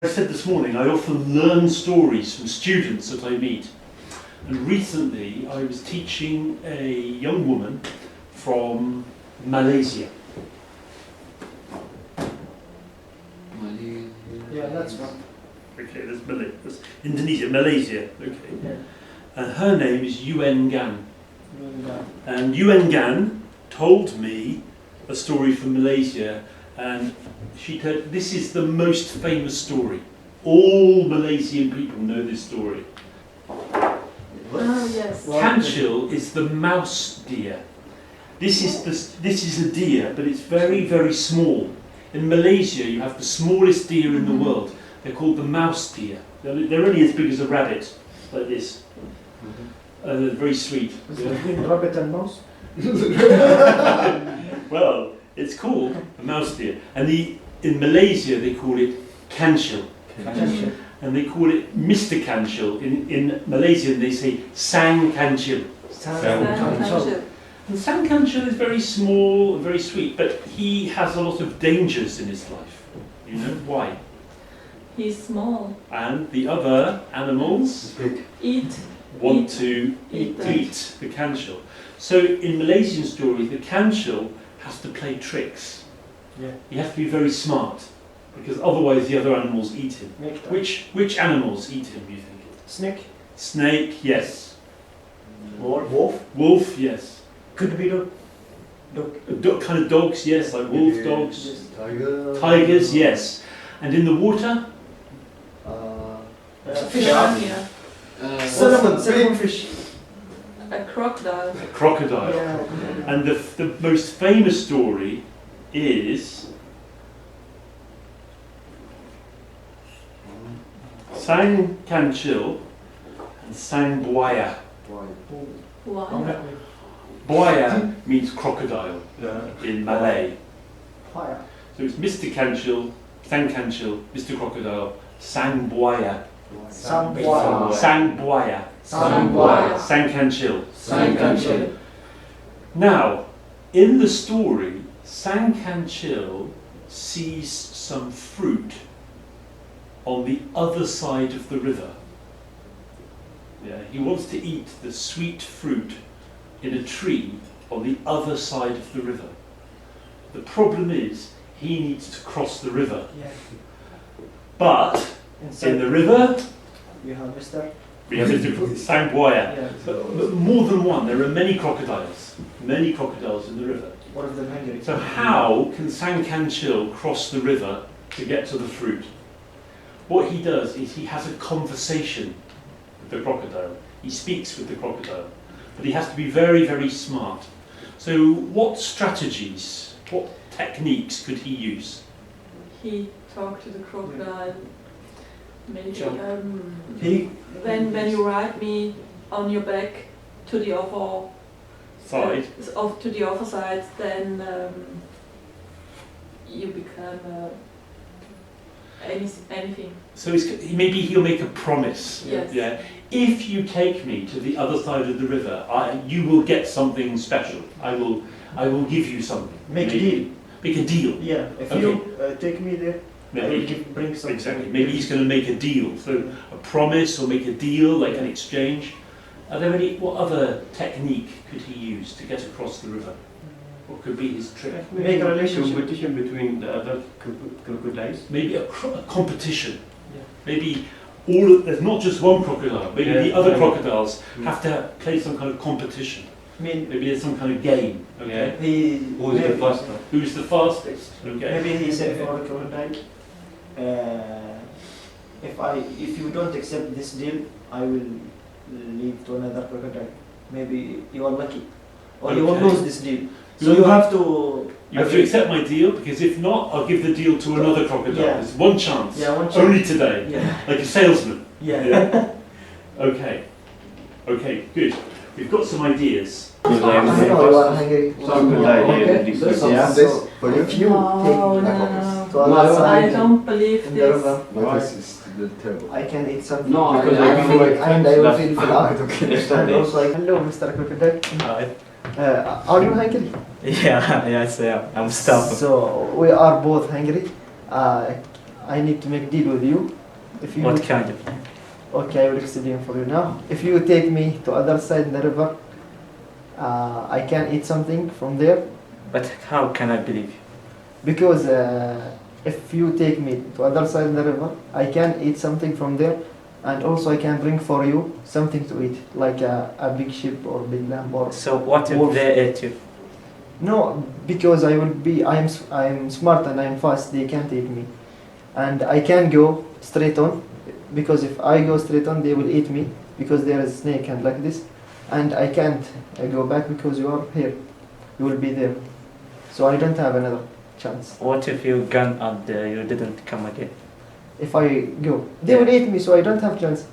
I said this morning, I often learn stories from students that I meet. And recently I was teaching a young woman from Malaysia. Yeah, that's one. Okay, that's Indonesia, Malaysia. Okay. Yeah. And her name is Yu En Gan. And Yu En Gan told me a story from Malaysia, and she said, this is the most famous story. All Malaysian people know this story. Oh, yes. Kancil is the mouse-deer. This is a deer, but it's very, very small. In Malaysia, you have the smallest deer in the world. They're called the mouse-deer. They're only as big as a rabbit, like this. They're very sweet. Between rabbit and mouse? Well, it's called a mouse-deer. And in Malaysia, they call it Kancil. And they call it Mr Crocodile. In Malaysian, they say Sang Kancil. Sang Kancil. And Sang Kancil is very small and very sweet, but he has a lot of dangers in his life. You know why? He's small. And the other animals want to eat the Kancil. So in Malaysian stories, the Kancil has to play tricks. Yeah. He has to be very smart, because otherwise the other animals eat him. Which animals eat him, you think? Snake? Snake, yes. Wolf? Wolf, yes. Could be dog. Kind of dogs, yes, like wolf dogs. Yes. Tigers, yes. And in the water? Fish. Piranha. Salmon fish. A crocodile. A crocodile. Yeah. And the most famous story is Sang Kancil and Sang Buaya. Why? Buaya means crocodile in Malay. Fire. So it's Mr Kancil, Sang Kancil, Mr Crocodile, Sang Buaya. Sang Buaya. Sang Buaya. Sang Buaya. Sang Kancil. Sang Kancil. Now, in the story, Sang Kancil sees some fruit on the other side of the river. Yeah, he wants to eat the sweet fruit in a tree on the other side of the river. The problem is, he needs to cross the river. Yeah. But Inside in the river, we have Mr. we have Mr. Sang Buaya. Yeah. But more than one, there are many crocodiles in the river. One of them hungry. So how can Sang Kancil cross the river to get to the fruit? What he does is he has a conversation with the crocodile. He speaks with the crocodile. But he has to be very, very smart. So what strategies, what techniques could he use? He talked to the crocodile. Maybe when you ride me on your back to the other Side. To the other side, then you become anything. So maybe he'll make a promise. Yes. Yeah. If you take me to the other side of the river, you will get something special. I will give you something. Make a deal. Make a deal. Yeah. If Okay. you take me there, I will Maybe. bring something. Exactly. Maybe he's going to make a deal. So a promise or make a deal, like an exchange. Are there what other technique could he use to get across the river? What could be his trick? Make a relationship. Competition between the other crocodiles. Maybe a competition. Yeah. Maybe there's not just one crocodile. Maybe the other crocodiles have to play some kind of competition. I mean, Maybe there's some kind of game. Okay. Who is the faster? Who's the fastest? Okay. Maybe he said for a crocodile, if you don't accept this deal, I will leave to another crocodile. Maybe you are lucky, or you will Okay. lose this deal. So you have to. You have to accept my deal, because if not, I'll give the deal to another crocodile. Yeah. There's one chance. Yeah, one chance. Only today. Yeah. Like a salesman. Yeah. Yeah. Okay. Okay, good. We've got some ideas. I know you are hungry. Some good idea. Okay. This Yeah. is For you, If you No, take no. to other I side don't believe in the this. river, Why? This is terrible. I can eat something. No, because I I feel feel like and I will that's- feel full out. And also, hello, Mr. Crocodile. Hi. Are you hungry? Yeah, yes, yeah. I'm starving. So we are both hungry. I need to make deal with you. If you What kind of? Okay, I will explain for you now. If you take me to other side in the river, I can eat something from there. But how can I believe you? Because if you take me to other side in the river, I can eat something from there, and also I can bring for you something to eat, like a big sheep or big lamb or. So what if wolf. they ate you? No, because I am smart and I am fast. They can't eat me, and I can go straight on. Because if I go straight on, they will eat me because there is a snake and like this, and I can't go back because you are here. You will be there, so I don't have another chance. What if you gone and you didn't come again? If I go, they will eat me, so I don't have chance.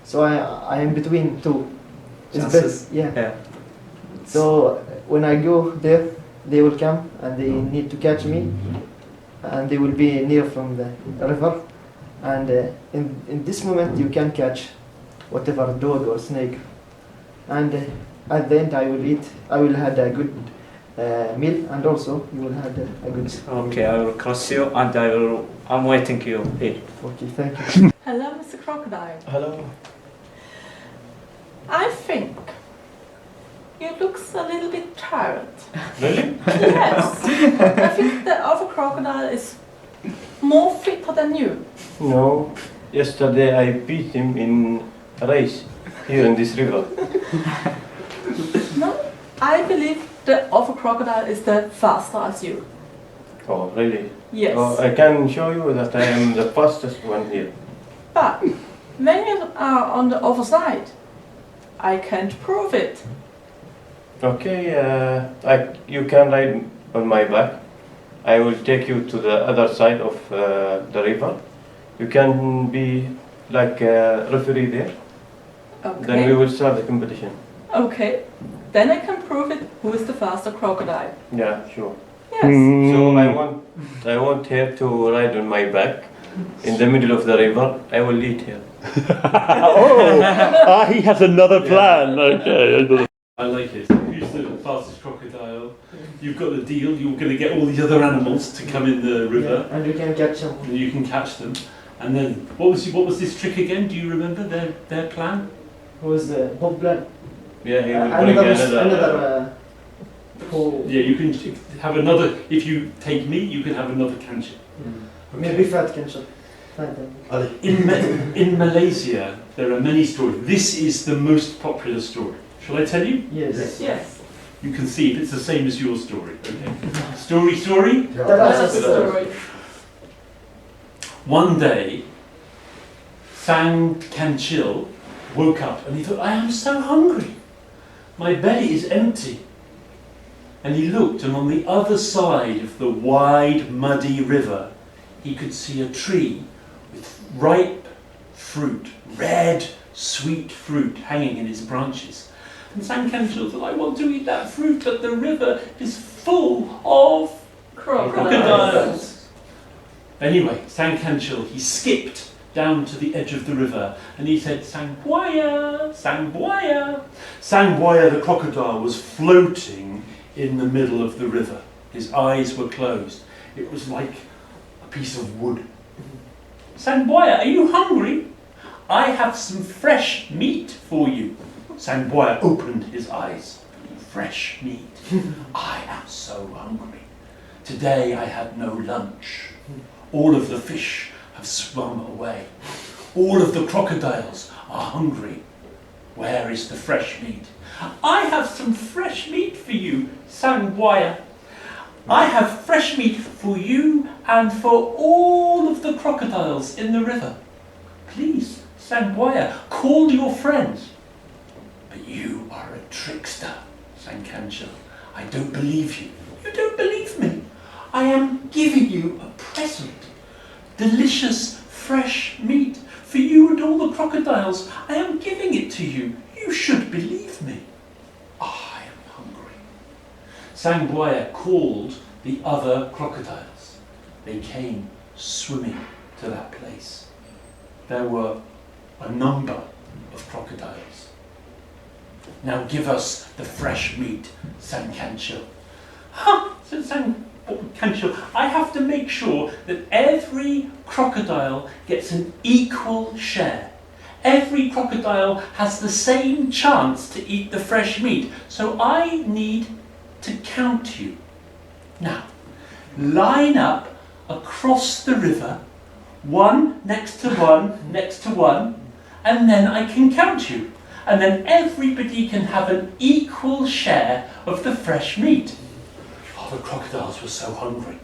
So I am between two. It's Chances? best, yeah. Yeah. So when I go there, they will come and they need to catch me, and they will be near from the river. And in this moment, you can catch whatever dog or snake. And at the end, I will eat. I will have a good meal, and also you will have a good. Okay, I will cross you and I'm waiting you here. Okay, thank you. Hello, Mr. Crocodile. Hello. I think you look a little bit tired. Really? Yes. I think the other crocodile is more fitter than you. No. Yesterday I beat him in a race here in this river. No, I believe the other crocodile is the faster as you. Oh, really? Yes. Oh, I can show you that I am the fastest one here. But when you are on the other side, I can't prove it. Okay, you can ride on my back. I will take you to the other side of the river. You can be like a referee there. Okay. Then we will start the competition. Okay. Then I can prove it who is the faster crocodile. Yeah, sure. Yes. So I want her to ride on my back in the middle of the river. I will lead her. He has another plan. Okay. I like it. Who's the fastest crocodile? You've got the deal. You're going to get all the other animals to come in the river, Yeah, and you can catch them. and you can catch them. And then, what was this trick again? Do you remember their plan? Who is the Bob Black? Yeah, he will bring Another. Who? Yeah, you can have another. If you take me, you can have another Kancil. Maybe Fat Kancil. In Malaysia, there are many stories. This is the most popular story. Shall I tell you? Yes. Yes. You can see if it's the same as your story. Okay. Story. That's the story. One day, Sang Kancil woke up and he thought, I am so hungry. My belly is empty. And he looked, and on the other side of the wide, muddy river, he could see a tree with ripe fruit, red, sweet fruit hanging in its branches. And Sang Kancil thought, I want to eat that fruit, but the river is full of crocodiles. Anyway, Sang Kancil, he skipped down to the edge of the river and he said, Sang Buaya, Sang Buaya. Sang Buaya, the crocodile, was floating in the middle of the river. His eyes were closed. It was like a piece of wood. Sang Buaya, are you hungry? I have some fresh meat for you. Sang Buaya opened his eyes. Fresh meat. I am so hungry. Today I had no lunch. All of the fish have swum away. All of the crocodiles are hungry. Where is the fresh meat? I have some fresh meat for you, Sang Buaya. I have fresh meat for you and for all of the crocodiles in the river. Please, Sang Buaya, call your friends. But you are a trickster, Sang Kancil. I don't believe you. You don't believe me. I am giving you a present. Delicious, fresh meat for you and all the crocodiles. I am giving it to you. You should believe me. I am hungry. Sang Buaya called the other crocodiles. They came swimming to that place. There were a number of crocodiles. Now give us the fresh meat, Sang Kancil. Ha! Said Sang Kancil, I have to make sure that every crocodile gets an equal share. Every crocodile has the same chance to eat the fresh meat. So I need to count you. Now, line up across the river, one next to one, next to one, and then I can count you. And then everybody can have an equal share of the fresh meat. Oh, the crocodiles were so hungry.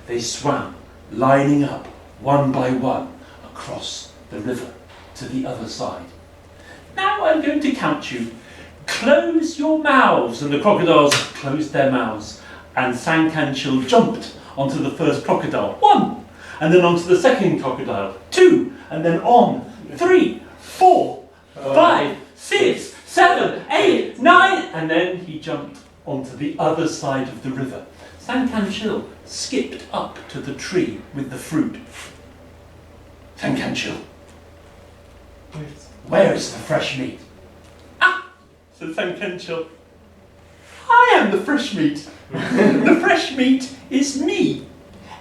They swam, lining up, one by one, across the river to the other side. Now I'm going to count you. Close your mouths. And the crocodiles closed their mouths. And Sang Kancil jumped onto the first crocodile. 1. And then onto the second crocodile. 2. And then on. 3, 4, 5, 6, 7, 8, 9. And then he jumped onto the other side of the river. Sang Kancil skipped up to the tree with the fruit. Sang Kancil, where is the fresh meat? Ah, said Sang Kancil. I am the fresh meat. The fresh meat is me.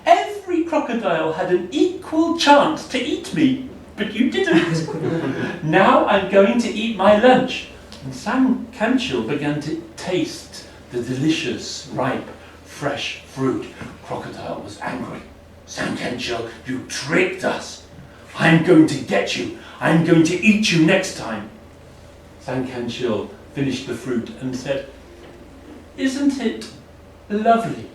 Every crocodile had an equal chance to eat me, but you didn't. Now I'm going to eat my lunch. And Sang Kancil began to taste the delicious, ripe, fresh fruit. Crocodile was angry. Sang Kancil, you tricked us. I'm going to get you. I'm going to eat you next time. Sang Kancil finished the fruit and said, isn't it lovely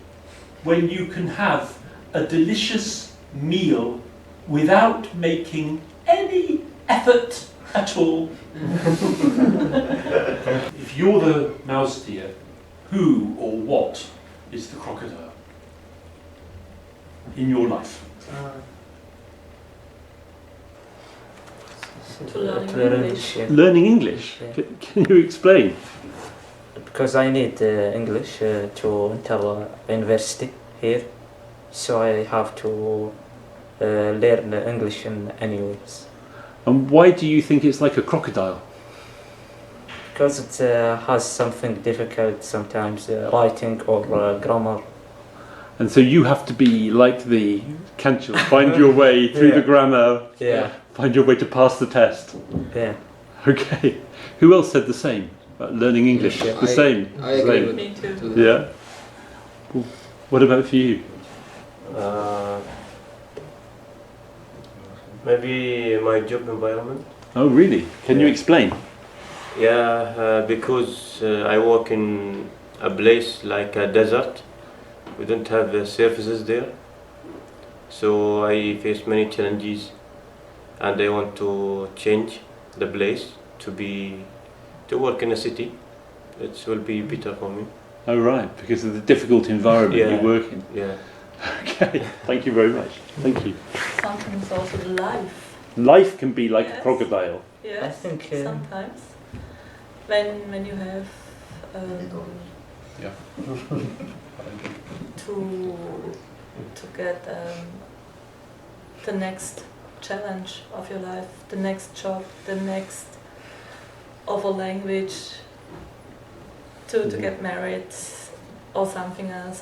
when you can have a delicious meal without making any effort at all? If you're the mouse-deer, who or what is the crocodile in your life? To learn English. Yeah. Learning English? Yeah. Can you explain? Because I need English to enter university here, so I have to learn English in any ways. And why do you think it's like a crocodile? Because it has something difficult sometimes, writing or grammar. And so you have to be like the Kancil, find your way through the grammar, Yeah, find your way to pass the test. yeah. Okay. Who else said the same about learning English? Yeah, The same. I agree Same. with Me too. to that. Yeah. Cool. What about for you? Maybe my job environment. Oh, really? Can you Yeah. explain? Yeah, because I work in a place like a desert. We don't have services there, so I face many challenges, and I want to change the place to work in a city. It will be better for me. Oh, right, because of the difficult environment Yeah. you work in. Yeah. Okay, thank you very much. Thank you. Sometimes also life. Life can be like a Yes. crocodile. Yes, I think, sometimes. When you have Yeah. to get the next challenge of your life, the next job, the next other language, to get married or something else.